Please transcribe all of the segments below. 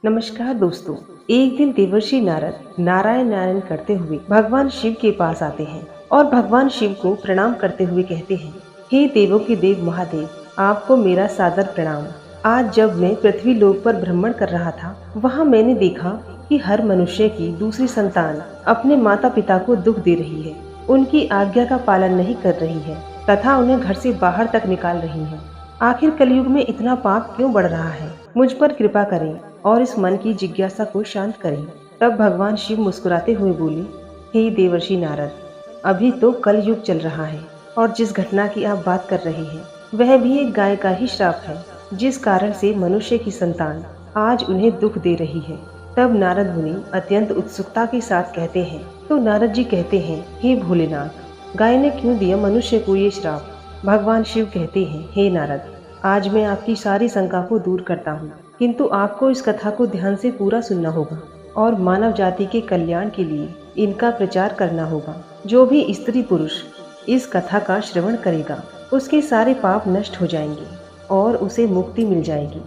नमस्कार दोस्तों। एक दिन देवर्षि नारद नारायण नारायण करते हुए भगवान शिव के पास आते हैं और भगवान शिव को प्रणाम करते हुए कहते हैं, हे देवों के देव महादेव, आपको मेरा सादर प्रणाम। आज जब मैं पृथ्वी लोक पर भ्रमण कर रहा था, वहाँ मैंने देखा कि हर मनुष्य की दूसरी संतान अपने माता पिता को दुख दे रही है, उनकी आज्ञा का पालन नहीं कर रही है तथा उन्हें घर से बाहर तक निकाल रही है। आखिर कलयुग में इतना पाप क्यों बढ़ रहा है? मुझ पर कृपा करें और इस मन की जिज्ञासा को शांत करें। तब भगवान शिव मुस्कुराते हुए बोले, हे देवर्षि नारद, अभी तो कल युग चल रहा है और जिस घटना की आप बात कर रहे हैं वह भी एक गाय का ही श्राप है, जिस कारण से मनुष्य की संतान आज उन्हें दुख दे रही है। तब नारद मुनि अत्यंत उत्सुकता के साथ कहते हैं, तो नारद जी कहते हैं, हे भोलेनाथ, गाय ने क्यों दिया मनुष्य को ये श्राप? भगवान शिव कहते हैं, हे नारद, आज मैं आपकी सारी शंका को दूर करता हूँ, किंतु आपको इस कथा को ध्यान से पूरा सुनना होगा और मानव जाति के कल्याण के लिए इनका प्रचार करना होगा। जो भी स्त्री पुरुष इस कथा का श्रवण करेगा उसके सारे पाप नष्ट हो जाएंगे और उसे मुक्ति मिल जाएगी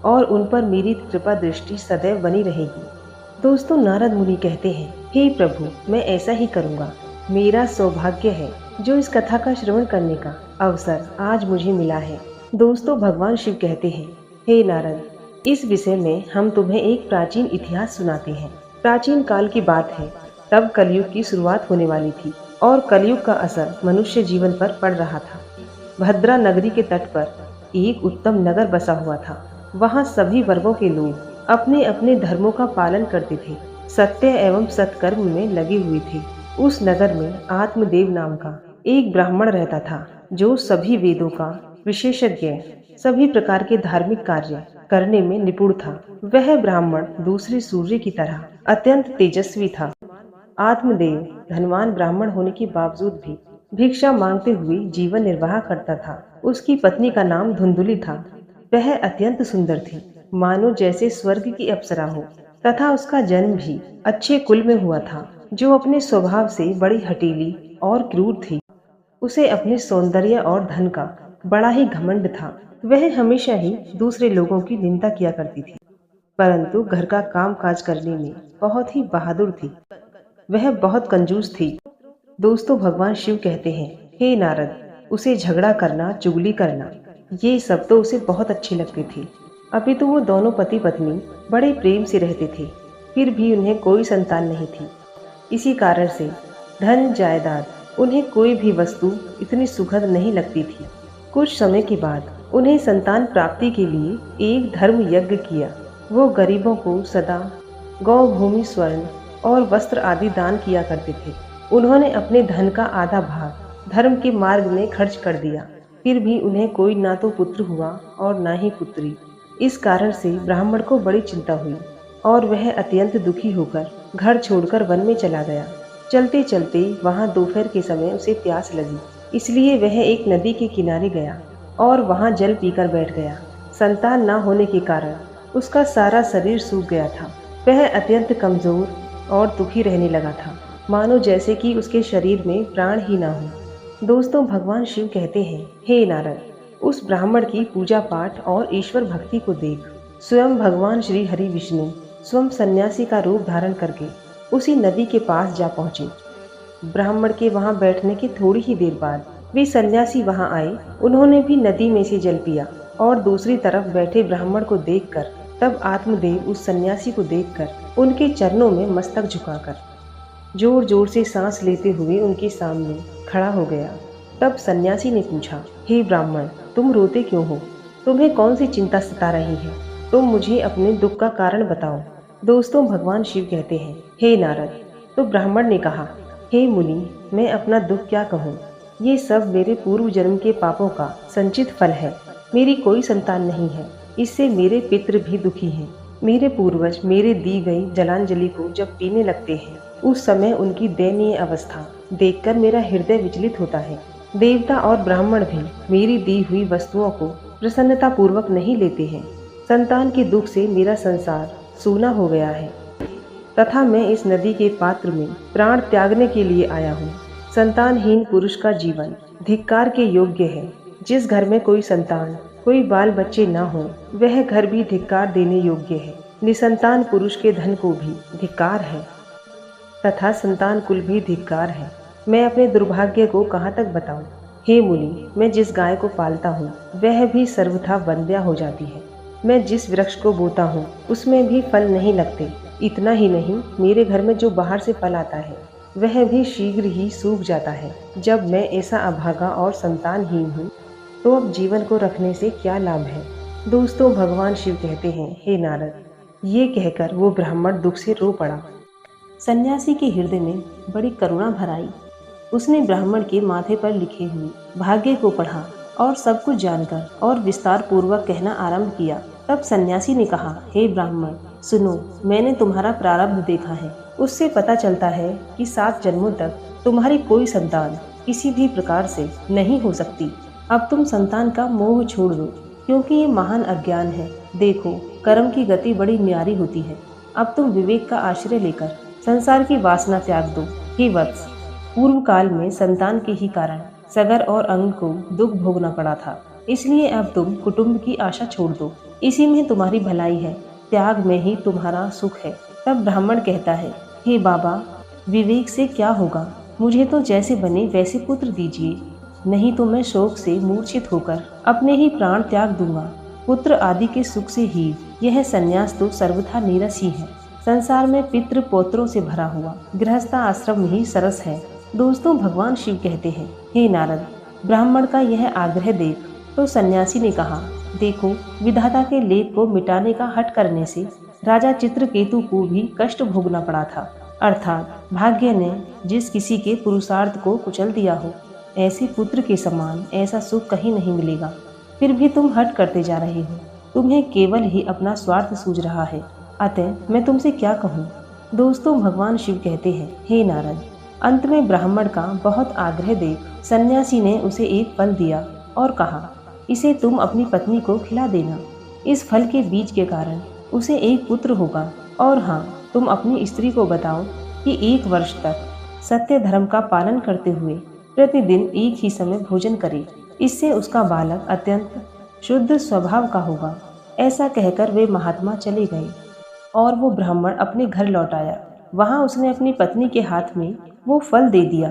और उन पर मेरी कृपा दृष्टि सदैव बनी रहेगी। दोस्तों, नारद मुनि कहते हैं, हे प्रभु, मैं ऐसा ही करूँगा। मेरा सौभाग्य है जो इस कथा का श्रवण करने का अवसर आज मुझे मिला है। दोस्तों, भगवान शिव कहते हैं, हे नारद, इस विषय में हम तुम्हें एक प्राचीन इतिहास सुनाते हैं। प्राचीन काल की बात है, तब कलयुग की शुरुआत होने वाली थी और कलयुग का असर मनुष्य जीवन पर पड़ रहा था। भद्रा नगरी के तट पर एक उत्तम नगर बसा हुआ था। वहाँ सभी वर्गों के लोग अपने अपने धर्मों का पालन करते थे, सत्य एवं सत्कर्म में लगे हुए थे। उस नगर में आत्मदेव नाम का एक ब्राह्मण रहता था, जो सभी वेदों का विशेषज्ञ, सभी प्रकार के धार्मिक कार्य करने में निपुण था। वह ब्राह्मण दूसरे सूर्य की तरह अत्यंत तेजस्वी था। आत्मदेव धनवान ब्राह्मण होने के बावजूद भी भिक्षा मांगते हुए जीवन निर्वाह करता था। उसकी पत्नी का नाम धुंधुली था। वह अत्यंत सुंदर थी, मानो जैसे स्वर्ग की अप्सरा हो, तथा उसका जन्म भी अच्छे कुल में हुआ था, जो अपने स्वभाव से बड़ी हठीली और क्रूर थी। उसे अपने सौंदर्य और धन का बड़ा ही घमंड था। वह हमेशा ही दूसरे लोगों की निंदा किया करती थी, परंतु घर का काम काज करने में बहुत ही बहादुर थी। वह बहुत कंजूस थी। दोस्तों, भगवान शिव कहते हैं, हे नारद, उसे झगड़ा करना, चुगली करना, ये सब तो उसे बहुत अच्छी लगती थी। अभी तो वो दोनों पति पत्नी बड़े प्रेम से रहते थे, फिर भी उन्हें कोई संतान नहीं थी। इसी कारण से धन जायदाद, उन्हें कोई भी वस्तु इतनी सुखद नहीं लगती थी। कुछ समय के बाद उन्हें संतान प्राप्ति के लिए एक धर्म यज्ञ किया। वो गरीबों को सदा गौ, भूमि, स्वर्ण और वस्त्र आदि दान किया करते थे। उन्होंने अपने धन का आधा भाग धर्म के मार्ग में खर्च कर दिया, फिर भी उन्हें कोई ना तो पुत्र हुआ और ना ही पुत्री। इस कारण से ब्राह्मण को बड़ी चिंता हुई और वह अत्यंत दुखी होकर घर छोड़कर वन में चला गया। चलते चलते वहाँ दोपहर के समय उसे प्यास लगी, इसलिए वह एक नदी के किनारे गया और वहाँ जल पीकर बैठ गया। संतान न होने के कारण उसका सारा शरीर सूख गया था। वह अत्यंत कमजोर और दुखी रहने लगा था, मानो जैसे कि उसके शरीर में प्राण ही ना हो। दोस्तों, भगवान शिव कहते हैं, हे नारद, उस ब्राह्मण की पूजा पाठ और ईश्वर भक्ति को देख। स्वयं भगवान श्री हरि विष्णु स्वयं सन्यासी का रूप धारण करके उसी नदी के पास जा पहुँचे। ब्राह्मण के वहाँ बैठने की थोड़ी ही देर बाद वे सन्यासी वहाँ आए। उन्होंने भी नदी में से जल पिया और दूसरी तरफ बैठे ब्राह्मण को देखकर तब आत्मदेव उस सन्यासी को देखकर उनके चरणों में मस्तक झुकाकर जोर जोर से सांस लेते हुए उनके सामने खड़ा हो गया। तब सन्यासी ने पूछा, हे ब्राह्मण, तुम रोते क्यों हो? तुम्हें कौन सी चिंता सता रही है? तुम मुझे अपने दुख का कारण बताओ। दोस्तों, भगवान शिव कहते हैं, हे नारद, तो ब्राह्मण ने कहा, हे मुनि, मैं अपना दुख क्या कहूँ? ये सब मेरे पूर्व जन्म के पापों का संचित फल है। मेरी कोई संतान नहीं है, इससे मेरे पितृ भी दुखी हैं। मेरे पूर्वज मेरे दी गई जलांजलि को जब पीने लगते हैं, उस समय उनकी दयनीय अवस्था देखकर मेरा हृदय विचलित होता है। देवता और ब्राह्मण भी मेरी दी हुई वस्तुओं को प्रसन्नता पूर्वक नहीं लेते हैं। संतान के दुख से मेरा संसार सूना हो गया है तथा मैं इस नदी के पात्र में प्राण त्यागने के लिए आया हूँ। संतानहीन पुरुष का जीवन धिक्कार के योग्य है। जिस घर में कोई संतान, कोई बाल बच्चे न हो, वह घर भी धिक्कार देने योग्य है। निसंतान पुरुष के धन को भी धिक्कार है तथा संतान कुल भी धिक्कार है। मैं अपने दुर्भाग्य को कहाँ तक बताऊं? हे मुनि, मैं जिस गाय को पालता हूँ वह भी सर्वथा वंध्या हो जाती है। मैं जिस वृक्ष को बोता हूँ उसमें भी फल नहीं लगते। इतना ही नहीं, मेरे घर में जो बाहर से फल आता है वह भी शीघ्र ही सूख जाता है। जब मैं ऐसा अभागा और संतानहीन हूँ तो अब जीवन को रखने से क्या लाभ है? दोस्तों, भगवान शिव कहते हैं, हे नारद, ये कहकर वो ब्राह्मण दुख से रो पड़ा। सन्यासी के हृदय में बड़ी करुणा भर आई। उसने ब्राह्मण के माथे पर लिखे हुए भाग्य को पढ़ा और सब कुछ जानकर और विस्तार पूर्वक कहना आरंभ किया। तब सन्यासी ने कहा, हे ब्राह्मण, सुनो, मैंने तुम्हारा प्रारब्ध देखा है। उससे पता चलता है कि 7 जन्मों तक तुम्हारी कोई संतान किसी भी प्रकार से नहीं हो सकती। अब तुम संतान का मोह छोड़ दो, क्योंकि ये महान अज्ञान है। देखो, कर्म की गति बड़ी न्यारी होती है। अब तुम विवेक का आश्रय लेकर संसार की वासना त्याग दो। हे वत्स, पूर्व काल में संतान के ही कारण सगर और अंग को दुख भोगना पड़ा था, इसलिए अब तुम कुटुंब की आशा छोड़ दो। इसी में तुम्हारी भलाई है, त्याग में ही तुम्हारा सुख है। तब ब्राह्मण कहता है, हे बाबा, विवेक से क्या होगा? मुझे तो जैसे बने वैसे पुत्र दीजिए, नहीं तो मैं शोक से मूर्छित होकर अपने ही प्राण त्याग दूंगा। पुत्र आदि के सुख से ही यह संन्यास तो सर्वथा नीरस ही है। संसार में पितृ पौत्रों से भरा हुआ गृहस्थ आश्रम ही सरस है। दोस्तों, भगवान शिव कहते हैं, हे नारद, ब्राह्मण का यह आग्रह देख तो सन्यासी ने कहा, देखो, विधाता के लेख को मिटाने का हठ करने से राजा चित्रकेतु को भी कष्ट भोगना पड़ा था। अर्थात भाग्य ने जिस किसी के पुरुषार्थ को कुचल दिया हो, ऐसे पुत्र के समान ऐसा सुख कहीं नहीं मिलेगा। फिर भी तुम हट करते जा रहे हो। तुम्हें केवल ही अपना स्वार्थ सूझ रहा है, अतः मैं तुमसे क्या कहूँ? दोस्तों, भगवान शिव कहते हैं, हे नारद, अंत में ब्राह्मण का बहुत आग्रह देख सन्यासी ने उसे एक फल दिया और कहा, इसे तुम अपनी पत्नी को खिला देना। इस फल के बीज के कारण उसे एक पुत्र होगा। और हाँ, तुम अपनी स्त्री को बताओ कि 1 वर्ष तक सत्य धर्म का पालन करते हुए प्रतिदिन एक ही समय भोजन करे। इससे उसका बालक अत्यंत शुद्ध स्वभाव का होगा। ऐसा कहकर वे महात्मा चले गए और वो ब्राह्मण अपने घर लौट आया। वहाँ उसने अपनी पत्नी के हाथ में वो फल दे दिया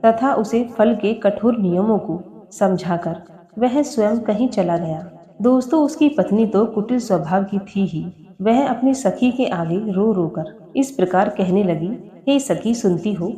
तथा उसे फल के कठोर नियमों को समझाकर वह स्वयं कहीं चला गया। दोस्तों, उसकी पत्नी तो कुटिल स्वभाव की थी ही। वह अपनी सखी के आगे रो रो कर इस प्रकार कहने लगी, हे सखी, सुनती हो?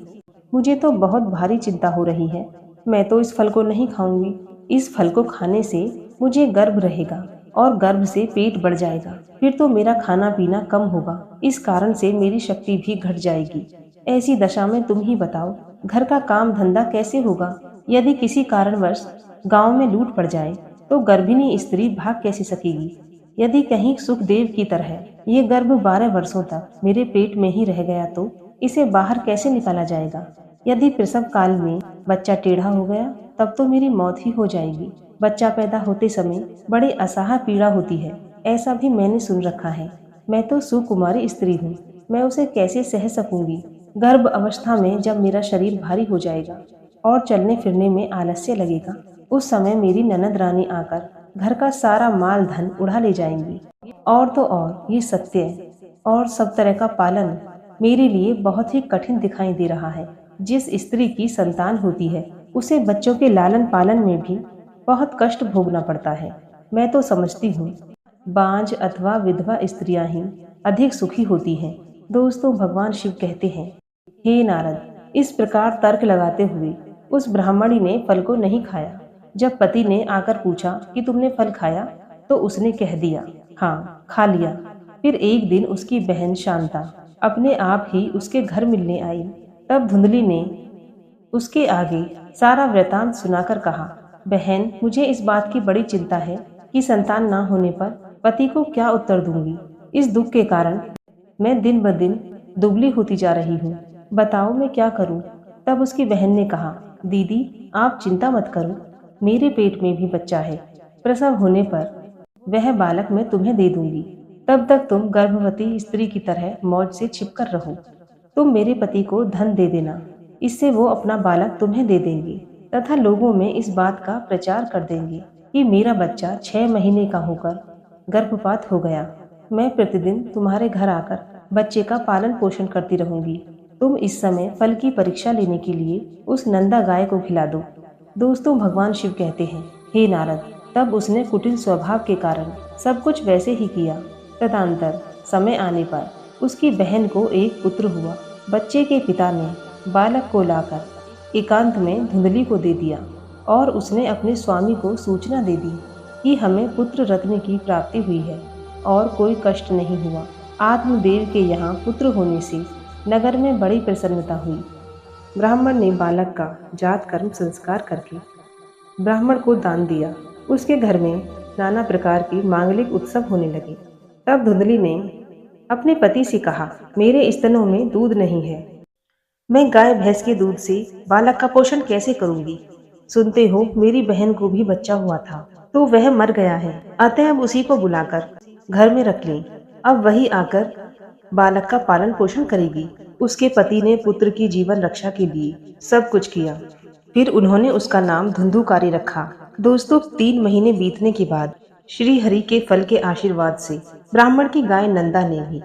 मुझे तो बहुत भारी चिंता हो रही है। मैं तो इस फल को नहीं खाऊंगी। इस फल को खाने से मुझे गर्भ रहेगा और गर्भ से पेट बढ़ जाएगा। फिर तो मेरा खाना पीना कम होगा। इस कारण से मेरी शक्ति भी घट जाएगी। ऐसी दशा में तुम ही बताओ, घर का काम धंधा कैसे होगा? यदि किसी कारणवश गांव में लूट पड़ जाए तो गर्भिणी स्त्री भाग कैसे सकेगी? यदि कहीं सुखदेव की तरह ये गर्भ 12 वर्षों तक मेरे पेट में ही रह गया तो इसे बाहर कैसे निकाला जाएगा? यदि प्रसव काल में बच्चा टेढ़ा हो गया तब तो मेरी मौत ही हो जाएगी। बच्चा पैदा होते समय बड़ी असह्य पीड़ा होती है, ऐसा भी मैंने सुन रखा है। मैं तो सुकुमारी स्त्री हूँ, मैं उसे कैसे सह सकूंगी? गर्भ अवस्था में जब मेरा शरीर भारी हो जाएगा और चलने फिरने में आलस्य लगेगा, उस समय मेरी ननद रानी आकर घर का सारा माल धन उड़ा ले जाएंगी। और तो और ये सत्य और सब तरह का पालन मेरे लिए बहुत ही कठिन दिखाई दे रहा है। जिस स्त्री की संतान होती है उसे बच्चों के लालन पालन में भी बहुत कष्ट भोगना पड़ता है। मैं तो समझती हूँ बांझ अथवा विधवा स्त्रियां ही अधिक सुखी होती हैं। दोस्तों, भगवान शिव कहते हैं, हे नारद, इस प्रकार तर्क लगाते हुए उस ब्राह्मणी ने फल को नहीं खाया। जब पति ने आकर पूछा कि तुमने फल खाया तो उसने कह दिया, हाँ, खा लिया। फिर एक दिन उसकी बहन शांता अपने आप ही उसके घर मिलने आई। तब धुंधली ने उसके आगे सारा वृतांत सुनाकर कहा, बहन, मुझे इस बात की बड़ी चिंता है कि संतान ना होने पर पति को क्या उत्तर दूंगी। इस दुख के कारण मैं दिन ब दिन दुबली होती जा रही हूँ। बताओ मैं क्या करूँ? तब उसकी बहन ने कहा, दीदी, आप चिंता मत करो, मेरे पेट में भी बच्चा है। प्रसव होने पर वह बालक मैं तुम्हें दे दूंगी। तब तक तुम गर्भवती स्त्री की तरह मौज से छिपकर रहो। तुम मेरे पति को धन दे देना, इससे वो अपना बालक तुम्हें दे देंगे तथा लोगों में इस बात का प्रचार कर देंगे कि मेरा बच्चा 6 महीने का होकर गर्भपात हो गया। मैं प्रतिदिन तुम्हारे घर आकर बच्चे का पालन पोषण करती रहूंगी। तुम इस समय फल की परीक्षा लेने के लिए उस नंदा गाय को खिला दो। दोस्तों, भगवान शिव कहते हैं, हे नारद, तब उसने कुटिल स्वभाव के कारण सब कुछ वैसे ही किया। तदंतर समय आने पर उसकी बहन को एक पुत्र हुआ। बच्चे के पिता ने बालक को लाकर एकांत में धुंधली को दे दिया और उसने अपने स्वामी को सूचना दे दी कि हमें पुत्र रत्न की प्राप्ति हुई है और कोई कष्ट नहीं हुआ। आत्मदेव के यहाँ पुत्र होने से नगर में बड़ी प्रसन्नता हुई। ब्राह्मण ने बालक का जात कर्म संस्कार करके ब्राह्मण को दान दिया। उसके घर में नाना प्रकार के मांगलिक उत्सव होने लगे। तब धुंधली ने अपने पति से कहा, मेरे स्तनों में दूध नहीं है, मैं गाय भैंस के दूध से बालक का पोषण कैसे करूंगी। सुनते हो, मेरी बहन को भी बच्चा हुआ था तो वह मर गया है, अतः अब उसी को बुलाकर घर में रख लें। अब वही आकर बालक का पालन पोषण करेगी। उसके पति ने पुत्र की जीवन रक्षा के लिए सब कुछ किया। फिर उन्होंने उसका नाम धुंधुकारी रखा। दोस्तों, 3 महीने बीतने के बाद श्री हरि के फल के आशीर्वाद से ब्राह्मण की गाय नंदा ने भी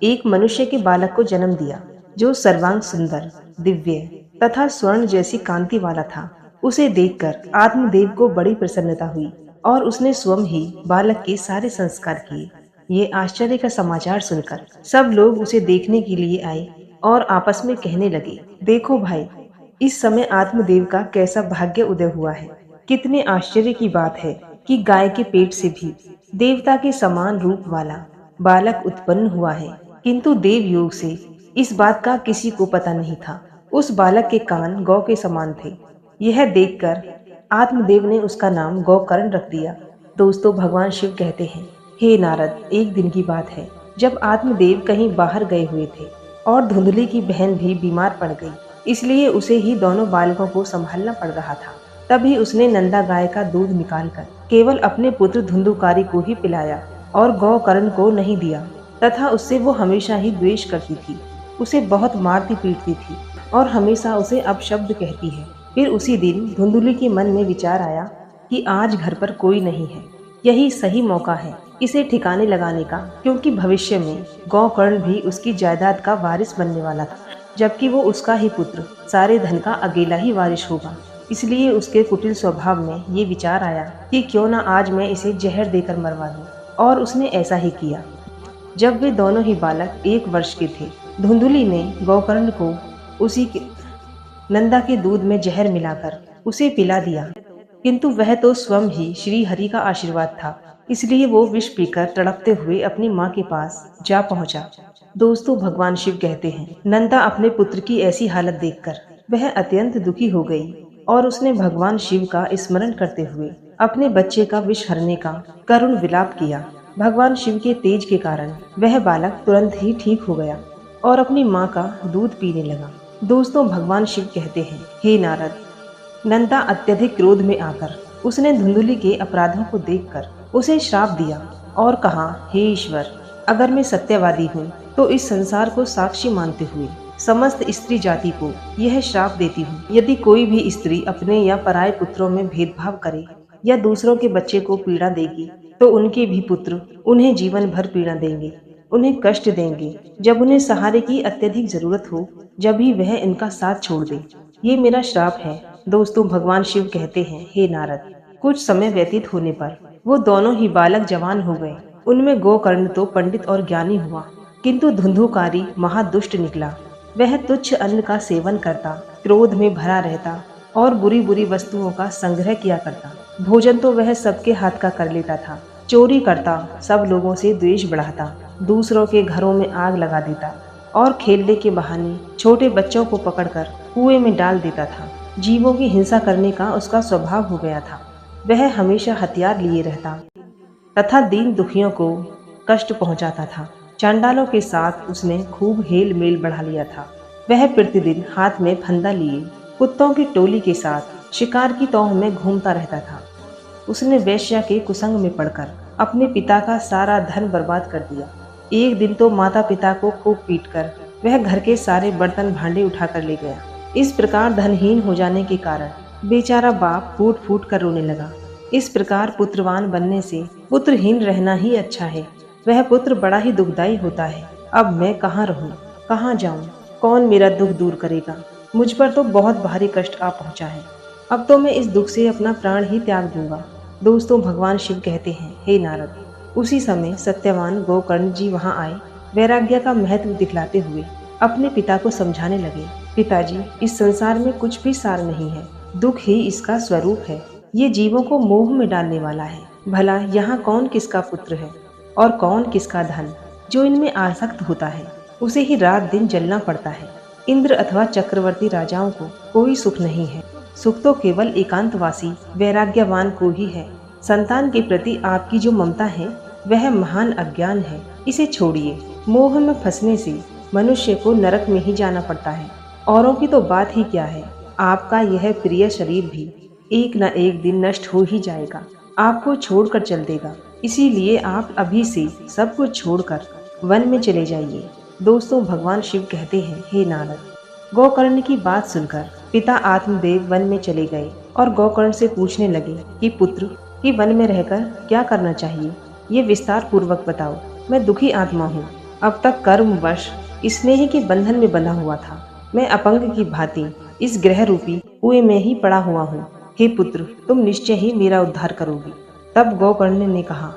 एक मनुष्य के बालक को जन्म दिया, जो सर्वांग सुंदर, दिव्य तथा स्वर्ण जैसी कांति वाला था। उसे देखकर आत्मदेव को बड़ी प्रसन्नता हुई और उसने स्वयं ही बालक के सारे संस्कार किए। ये आश्चर्य का समाचार सुनकर सब लोग उसे देखने के लिए आए और आपस में कहने लगे, देखो भाई, इस समय आत्मदेव का कैसा भाग्य उदय हुआ है। कितने आश्चर्य की बात है कि गाय के पेट से भी देवता के समान रूप वाला बालक उत्पन्न हुआ है। किंतु देव योग से इस बात का किसी को पता नहीं था। उस बालक के कान गौ के समान थे। यह देखकर आत्मदेव ने उसका नाम गौकर्ण रख दिया। दोस्तों, भगवान शिव कहते हैं, हे नारद, एक दिन की बात है जब आत्मदेव कहीं बाहर गए हुए थे और धुंधली की बहन भी बीमार पड़ गई, इसलिए उसे ही दोनों बालकों को संभालना पड़ रहा था। तभी उसने नंदा गाय का दूध निकालकर केवल अपने पुत्र धुंधुकारी को ही पिलाया और गौकर्ण को नहीं दिया, तथा उससे वो हमेशा ही द्वेष करती थी। उसे बहुत मारती पीटती थी और हमेशा उसे अपशब्द कहती है। फिर उसी दिन धुंधुली के मन में विचार आया कि आज घर पर कोई नहीं है, यही सही मौका है इसे ठिकाने लगाने का, क्योंकि भविष्य में गौकर्ण भी उसकी जायदाद का वारिस बनने वाला था, जबकि वो उसका ही पुत्र सारे धन का अकेला ही वारिस होगा। इसलिए उसके कुटिल स्वभाव में ये विचार आया कि क्यों ना आज मैं इसे जहर देकर मरवा दूं, और उसने ऐसा ही किया। जब वे दोनों ही बालक 1 वर्ष के थे, धुंधुली ने गौकर्ण को उसी के नंदा के दूध में जहर मिलाकर उसे पिला दिया, किंतु वह तो स्वयं ही श्री हरि का आशीर्वाद था, इसलिए वो विष पीकर तड़पते हुए अपनी माँ के पास जा पहुंचा। दोस्तों, भगवान शिव कहते हैं, नंदा अपने पुत्र की ऐसी हालत देखकर वह अत्यंत दुखी हो गई और उसने भगवान शिव का स्मरण करते हुए अपने बच्चे का विष हरने का करुण विलाप किया। भगवान शिव के तेज के कारण वह बालक तुरंत ही ठीक हो गया और अपनी माँ का दूध पीने लगा। दोस्तों, भगवान शिव कहते हैं, हे नारद, नंदा अत्यधिक क्रोध में आकर उसने धुंधुली के अपराधों को देखकर उसे श्राप दिया और कहा, हे ईश्वर, अगर मैं सत्यवादी हूँ तो इस संसार को साक्षी मानते हुए समस्त स्त्री जाति को यह श्राप देती हूँ, यदि कोई भी स्त्री अपने या पराये पुत्रों में भेदभाव करे या दूसरों के बच्चे को पीड़ा देगी तो उनके भी पुत्र उन्हें जीवन भर पीड़ा देंगे, उन्हें कष्ट देंगे। जब उन्हें सहारे की अत्यधिक जरूरत हो, जब ही वह इनका साथ छोड़ दे। ये मेरा श्राप है। दोस्तों, भगवान शिव कहते हैं, हे नारद, कुछ समय व्यतीत होने पर वो दोनों ही बालक जवान हो गए। उनमें गोकर्ण तो पंडित और ज्ञानी हुआ, किंतु धुंधुकारी महादुष्ट निकला। वह तुच्छ अन्न का सेवन करता, क्रोध में भरा रहता और बुरी बुरी वस्तुओं का संग्रह किया करता। भोजन तो वह सबके हाथ का कर लेता था, चोरी करता, सब लोगों से द्वेष बढ़ाता, दूसरों के घरों में आग लगा देता और खेलने के बहाने छोटे बच्चों को पकड़कर कुएं में डाल देता था। जीवों की हिंसा करने का उसका स्वभाव हो गया था। वह हमेशा हथियार लिए रहता तथा दीन दुखियों को कष्ट पहुंचाता था। चांडालों के साथ उसने खूब हेल मेल बढ़ा लिया था। वह प्रतिदिन हाथ में फंदा लिए कुत्तों की टोली के साथ शिकार की तौह में घूमता रहता था। उसने वेश्या के कुसंग में पड़कर अपने पिता का सारा धन बर्बाद कर दिया। एक दिन तो माता पिता को खूब पीटकर वह घर के सारे बर्तन भांडे उठाकर ले गया। इस प्रकार धनहीन हो जाने के कारण बेचारा बाप फूट फूट कर रोने लगा। इस प्रकार पुत्रवान बनने से पुत्रहीन रहना ही अच्छा है। वह पुत्र बड़ा ही दुखदाई होता है। अब मैं कहाँ रहूं, कहाँ जाऊं, कौन मेरा दुख दूर करेगा। मुझ पर तो बहुत भारी कष्ट आ पहुंचा है। अब तो मैं इस दुख से अपना प्राण ही त्याग दूंगा। दोस्तों, भगवान शिव कहते हैं, हे नारद। उसी समय सत्यवान गोकर्ण जी वहां आए। वैराग्य का महत्व दिखलाते हुए अपने पिता को समझाने लगे। पिताजी, इस संसार में कुछ भी सार नहीं है, दुख ही इसका स्वरूप है। ये जीवों को मोह में डालने वाला है। भला यहाँ कौन किसका पुत्र है और कौन किसका धन। जो इनमें आसक्त होता है उसे ही रात दिन जलना पड़ता है। इंद्र अथवा चक्रवर्ती राजाओं को कोई सुख नहीं है। सुख तो केवल एकांतवासी वैराग्यवान को ही है। संतान के प्रति आपकी जो ममता है वह महान अज्ञान है। इसे छोड़िए। मोह में फंसने से मनुष्य को नरक में ही जाना पड़ता है। औरों की तो बात ही क्या है, आपका यह प्रिय शरीर भी एक न एक दिन नष्ट हो ही जाएगा, आपको छोड़कर चल देगा। इसीलिए आप अभी से सब कुछ छोड़कर वन में चले जाइए। दोस्तों, भगवान शिव कहते हैं, हे नारद। गोकर्ण की बात सुनकर पिता आत्मदेव वन में चले गए और गोकर्ण से पूछने लगे कि पुत्र, कि वन में रहकर क्या करना चाहिए, ये विस्तार पूर्वक बताओ। मैं दुखी आत्मा हूँ। अब तक कर्मवश स्नेह के बंधन में बंधा हुआ था। मैं अपंग की भांति इस ग्रह रूपी कुएं में ही पड़ा हुआ हूँ। हे पुत्र, तुम निश्चय ही मेरा उद्धार करोगे। तब गोकर्ण ने कहा,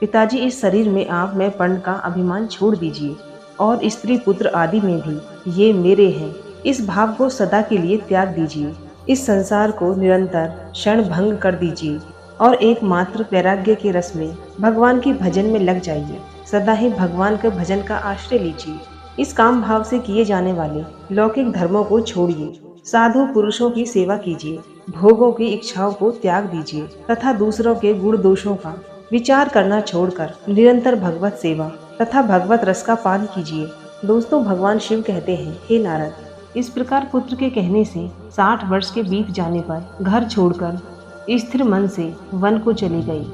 पिताजी, इस शरीर में आप मैं पर्ण का अभिमान छोड़ दीजिए और स्त्री पुत्र आदि में भी ये मेरे हैं, इस भाव को सदा के लिए त्याग दीजिए। इस संसार को निरंतर क्षण भंग कर दीजिए और एकमात्र वैराग्य के रस में भगवान के भजन में लग जाइए। सदा ही भगवान के भजन का आश्रय लीजिए। इस काम भाव से किए जाने वाले लौकिक धर्मों को छोड़िए। साधु पुरुषों की सेवा कीजिए। भोगों की इच्छाओं को त्याग दीजिए तथा दूसरों के गुण दोषों का विचार करना छोड़कर निरंतर भगवत सेवा तथा भगवत रस का पान कीजिए। दोस्तों, भगवान शिव कहते हैं, हे नारद। इस प्रकार पुत्र के कहने से 60 वर्ष के बीत जाने पर घर छोड़कर स्थिर मन से वन को चली गई।